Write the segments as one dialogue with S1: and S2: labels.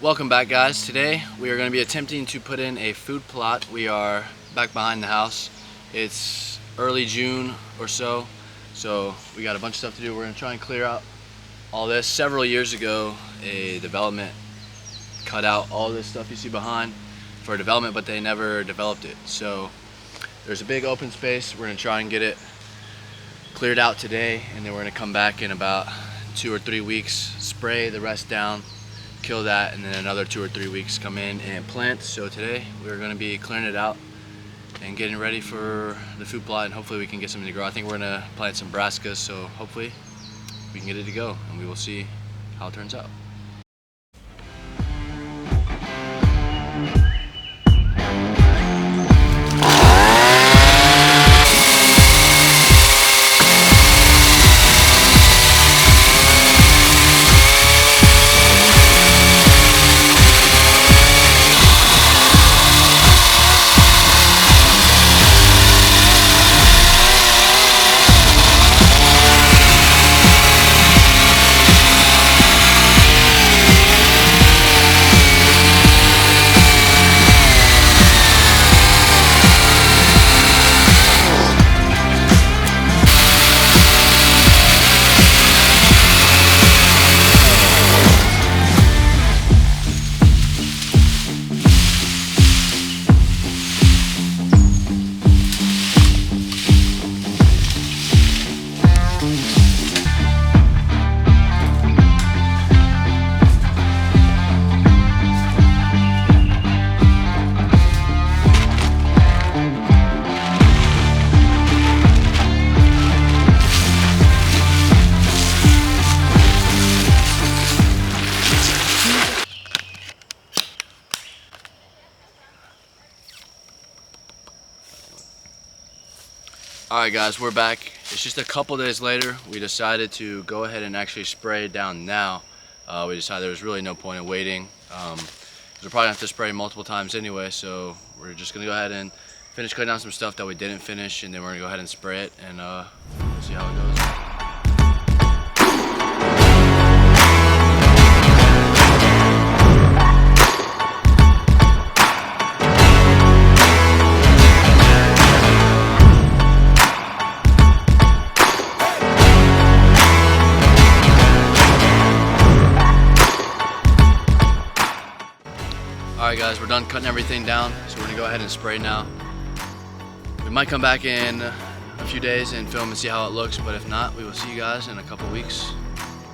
S1: Welcome back, guys. Today we are going to be attempting to put in a food plot. We are back behind the house. It's early June or so we got a bunch of stuff to do. We're going to try and clear out all this. Several years ago, a development cut out all this stuff you see behind for development, but they never developed it. So there's a big open space. We're going to try and get it cleared out today, and then we're going to come back in about 2 or 3 weeks, spray the rest down, kill that, and then another 2 or 3 weeks come in and plant. So today we're going to be clearing it out and getting ready for the food plot, and hopefully we can get something to grow. I think we're going to plant some brassicas, so hopefully we can get it to go, and we will see how it turns out. Alright guys, we're back. It's just a couple days later. We decided to go ahead and actually spray it down now. We decided there was really no point in waiting. We're probably going to have to spray multiple times anyway, so we're just going to go ahead and finish cutting down some stuff that we didn't finish, and then we're going to go ahead and spray it, and we'll see how it goes. Alright guys, we're done cutting everything down, so we're going to go ahead and spray now. We might come back in a few days and film and see how it looks, but if not, we will see you guys in a couple weeks.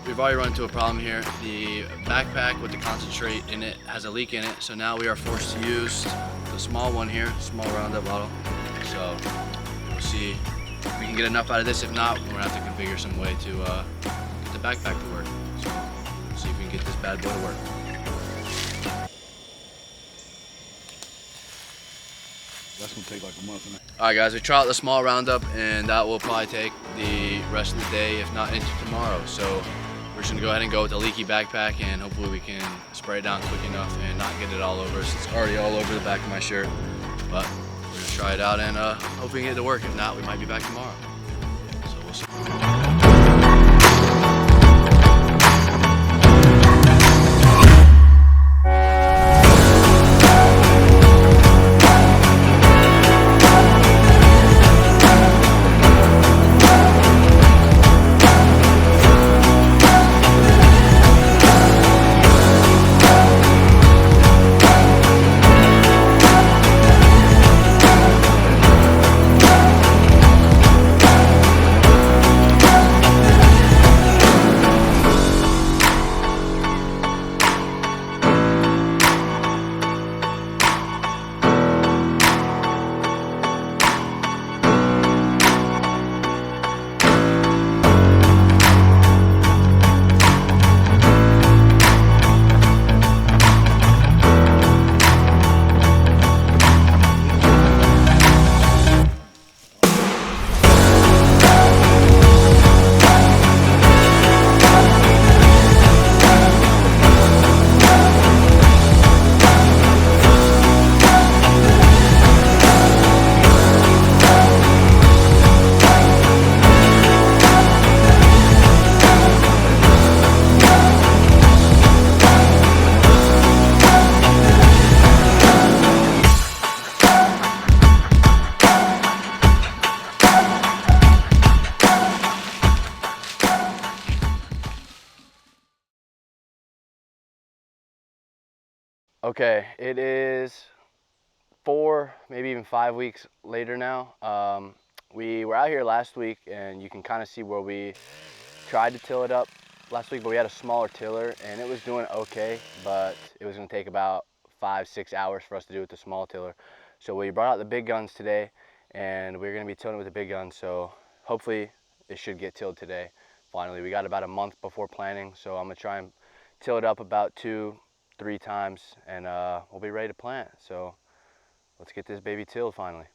S1: We've already run into a problem here. The backpack with the concentrate in it has a leak in it, so now we are forced to use the small one here, small roundup bottle. So we'll see if we can get enough out of this. If not, we're going to have to configure some way to get the backpack to work. So we'll see if we can get this bad boy to work.
S2: That's gonna take like a month.
S1: Alright guys, we tried out the small roundup, and that will probably take the rest of the day, if not into tomorrow. So we're just gonna go ahead and go with the leaky backpack, and hopefully we can spray it down quick enough and not get it all over us. It's already all over the back of my shirt, but we're gonna try it out and hope we can get it to work. If not, we might be back tomorrow. So we'll see. Okay, it is 4, maybe even 5 weeks later now. We were out here last week, and you can kind of see where we tried to till it up last week, but we had a smaller tiller, and it was doing okay, but it was going to take about 5-6 hours for us to do with the small tiller. So we brought out the big guns today, and we're going to be tilling it with the big guns. So hopefully it should get tilled today. Finally, we got about a month before planting, so I'm going to try and till it up about 2-3 times, and we'll be ready to plant. So let's get this baby tilled finally.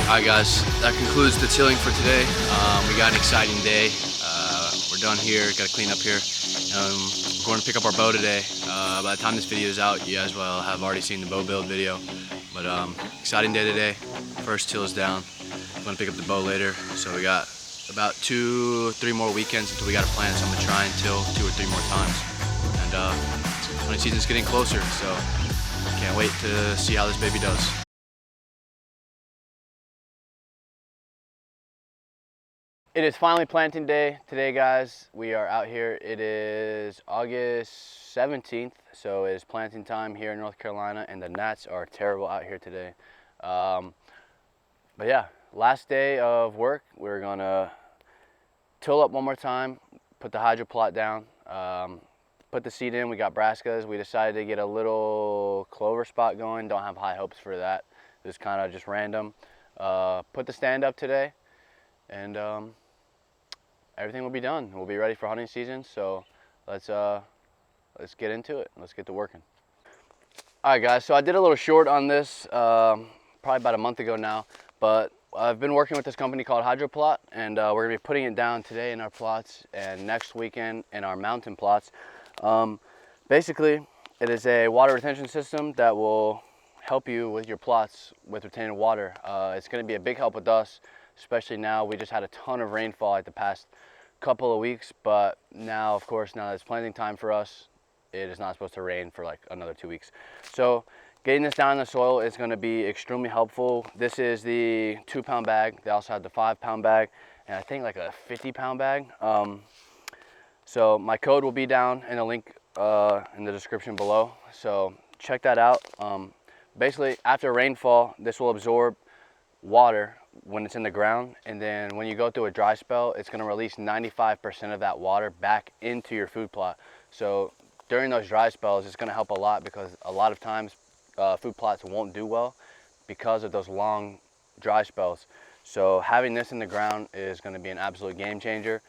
S1: Alright guys, that concludes the tilling for today. We got an exciting day. We're done here, gotta clean up here. We're going to pick up our bow today. By the time this video is out, you guys will have already seen the bow build video. But exciting day today. First till is down. I'm gonna pick up the bow later. So we got about 2-3 more weekends until we got a plan. So I'm gonna try and till 2 or 3 more times. And hunting season's getting closer, so can't wait to see how this baby does. It is finally planting day today, guys. We are out here. It is August 17th, so it is planting time here in North Carolina, and the gnats are terrible out here today. But yeah, last day of work. We're gonna till up one more time, put the hydro plot down, put the seed in. We got brassicas. We decided to get a little clover spot going. Don't have high hopes for that. Just kind of just random. Put the stand up today, and everything will be done. We'll be ready for hunting season, so let's get into it. Let's get to working. All right, guys, so I did a little short on this probably about a month ago now, but I've been working with this company called Hydroplot, and we're gonna be putting it down today in our plots and next weekend in our mountain plots. Basically, it is a water retention system that will help you with your plots with retaining water. It's gonna be a big help with us, especially now. We just had a ton of rainfall at the past couple of weeks, but now, of course, now that it's planting time for us, it is not supposed to rain for like another 2 weeks. So getting this down in the soil is going to be extremely helpful. This is the 2-pound bag. They also have the 5-pound bag, and I think like a 50-pound bag. So my code will be down in a link in the description below, so check that out. Basically, after rainfall, this will absorb water when it's in the ground, and then when you go through a dry spell, it's going to release 95% of that water back into your food plot. So during those dry spells, it's going to help a lot, because a lot of times food plots won't do well because of those long dry spells. So having this in the ground is going to be an absolute game changer.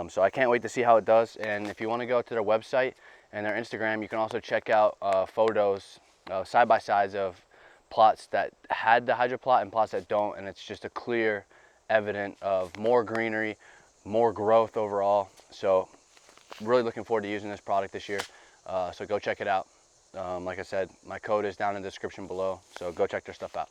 S1: So I can't wait to see how it does. And if you want to go to their website and their Instagram, you can also check out photos, side-by-sides of plots that had the hydro plot and plots that don't, and it's just a clear evidence of more greenery, more growth overall. So really looking forward to using this product this year. So go check it out. Like I said, my code is down in the description below, so go check their stuff out.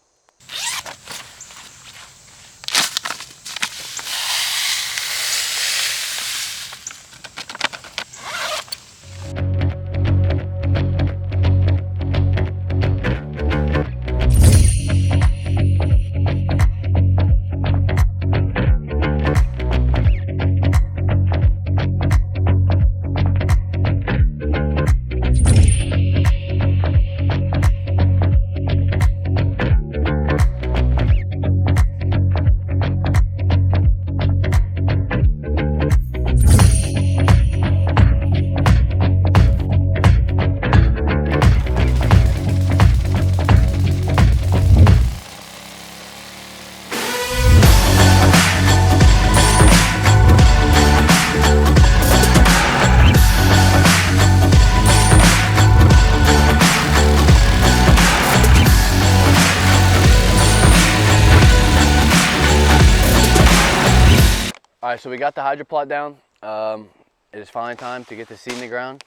S1: All right, so we got the hydro plot down. It is finally time to get the seed in the ground.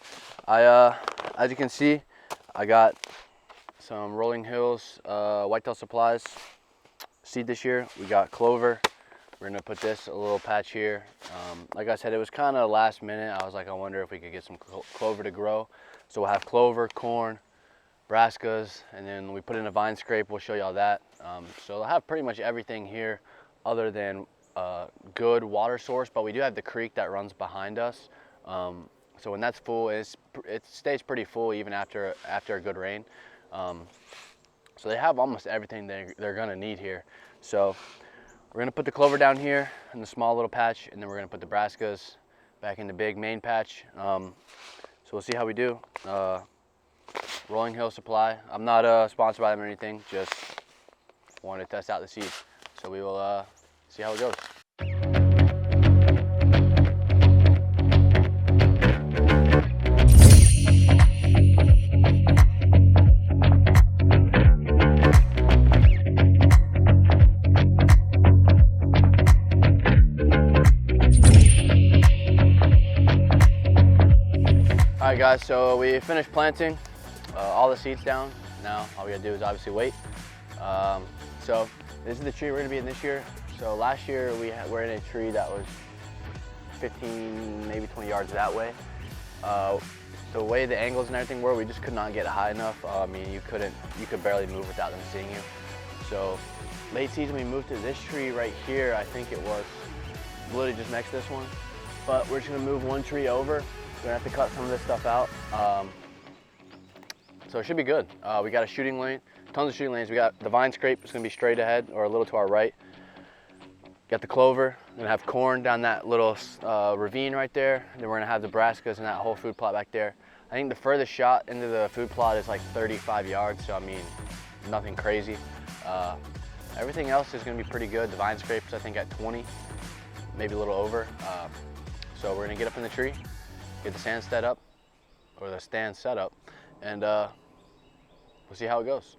S1: As you can see, I got some Rolling Hills whitetail supplies seed this year. We got clover. We're gonna put this a little patch here. Like I said, it was kind of last minute. I was like, I wonder if we could get some clover to grow. So we'll have clover, corn, brassicas, and then we put in a vine scrape. We'll show y'all that. So I'll have pretty much everything here other than good water source, but we do have the creek that runs behind us. So when that's full, it stays pretty full even after a good rain. So they have almost everything they're gonna need here. So we're gonna put the clover down here in the small little patch, and then we're gonna put the brassicas back in the big main patch. So we'll see how we do. Rolling Hill Supply. I'm not sponsored by them or anything, just wanted to test out the seeds. So we will see how it goes. All right guys, so we finished planting all the seeds down. Now all we gotta do is obviously wait. So this is the tree we're gonna be in this year. So last year we're in a tree that was 15, maybe 20 yards that way. The way the angles and everything were, we just could not get high enough. I mean, you could barely move without them seeing you. So late season we moved to this tree right here. I think it was literally just next to this one. But we're just gonna move one tree over. We're gonna have to cut some of this stuff out. So it should be good. We got a shooting lane, tons of shooting lanes. We got the vine scrape, it's gonna be straight ahead or a little to our right. Got the clover, we're gonna have corn down that little ravine right there. Then we're gonna have the brassicas and that whole food plot back there. I think the furthest shot into the food plot is like 35 yards, so I mean, nothing crazy. Everything else is gonna be pretty good. The vine scrapes, I think at 20, maybe a little over. So we're gonna get up in the tree, get the stand set up, and we'll see how it goes.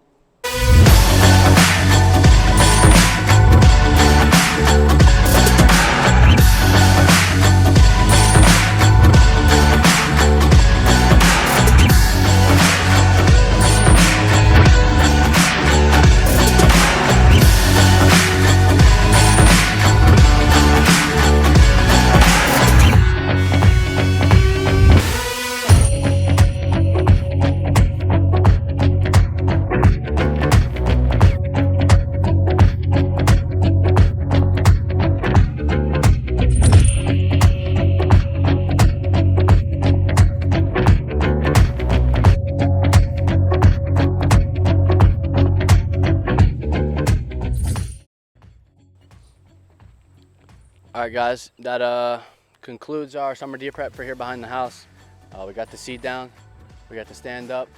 S1: All right guys, that concludes our summer deer prep for here behind the house. We got the seed down, we got the stand up.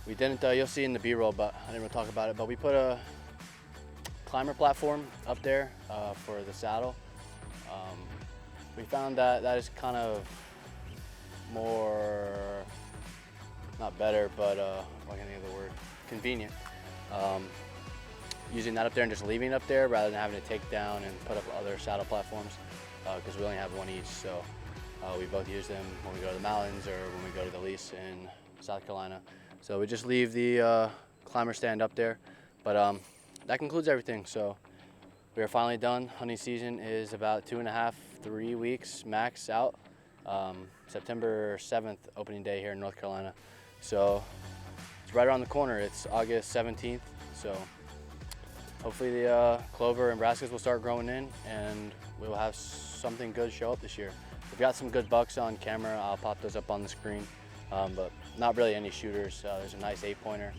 S1: We didn't, you'll see in the B-roll, but I didn't really talk about it, but we put climber platform up there for the saddle. We found that that is kind of more, not better, but what can I think of the word? Convenient. Using that up there and just leaving it up there rather than having to take down and put up other saddle platforms, because we only have one each. So we both use them when we go to the mountains or when we go to the lease in South Carolina. So we just leave the climber stand up there. But that concludes everything. So we are finally done. Hunting season is about 2.5, 3 weeks max out. September 7th, opening day here in North Carolina. So it's right around the corner. It's August 17th. So hopefully the clover and brassicas will start growing in and we will have something good show up this year. We've got some good bucks on camera. I'll pop those up on the screen, but not really any shooters. There's a nice 8-pointer.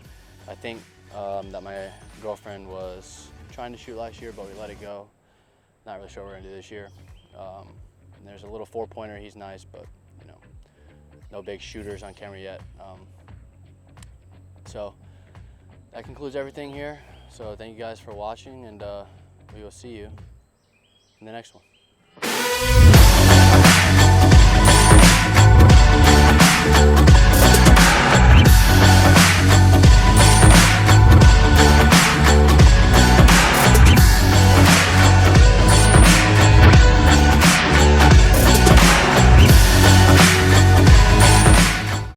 S1: I think that my girlfriend was trying to shoot last year, but we let it go. Not really sure what we're gonna do this year. And there's a little 4-pointer. He's nice, but you know, no big shooters on camera yet. So that concludes everything here. So thank you guys for watching, and we will see you in the next one.